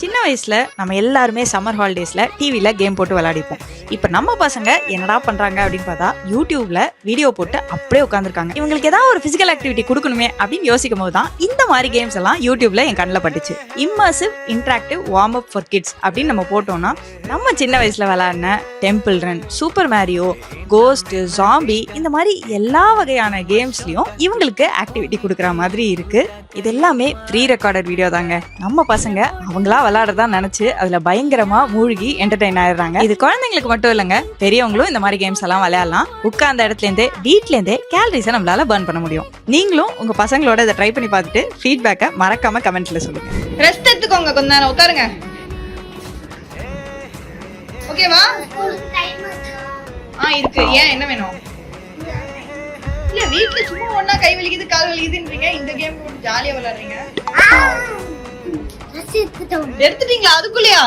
சின்ன வயசுல நம்ம எல்லாருமே சம்மர் ஹாலிடேஸ்ல டிவில கேம் போட்டு விளையாடிப்போம். இப்ப நம்ம பசங்க என்னடா பண்றாங்க அப்படின்னு பார்த்தா யூடியூப்ல வீடியோ போட்டு அப்படியே உட்காந்துருக்காங்க. இவங்களுக்கு ஏதாவது ஒரு பிசிக்கல் ஆக்டிவிட்டி கொடுக்கணுமே அப்படின்னு யோசிக்கும் போது தான் இந்த மாதிரி கேம்ஸ் எல்லாம் யூடியூப்ல என் கண்ணில் பட்டுச்சு. Immersive interactive warm up for kids அப்படின்னு நம்ம போட்டோம்னா நம்ம சின்ன வயசுல விளையாடின Temple Run, Super Mario, ghost, zombie இந்த மாதிரி எல்லா வகையான கேம்ஸ்லயும் இவங்களுக்கு ஆக்டிவிட்டி கொடுக்குற மாதிரி இருக்கு. இது எல்லாமே ப்ரீ ரெக்கார்டட் வீடியோ தாங்க. நம்ம பசங்க அவங்களா விளையாடுறதா நினைச்சு அதுல பயங்கரமா மூழ்கி என்டர்டெயின் ஆயிடுறாங்க. இது குழந்தைங்களுக்கு மட்டும் இல்லைங்க, பெரியவங்களும் இந்த மாதிரி கேம்ஸ் எல்லாம் விளையாடலாம். உட்கார்ந்த இடத்துல இருந்தே வீட்ல இருந்தே கேலரிஸை நம்மளால பர்ன் பண்ண முடியும். நீங்களும் உங்க பசங்களோட இதை ட்ரை பண்ணி பார்த்துட்டு ஃபீட்பேக்கை மறக்காம கமெண்ட்ல சொல்லுங்க. ரெஸ்ட் எடுத்துக்கோங்க, கொஞ்ச நேரம் உட்காருங்க. ஓகேவா? இருக்கு. ஏன், என்ன வேணும்? இல்ல வீட்ல சும்மா ஒண்ணா கை வலிக்குது கால் வலிக்குதுன்றீங்க, இந்த கேம் போட்டு ஜாலியா விளையாடுறீங்க. எடுத்துட்டீங்களா அதுக்குள்ளயா?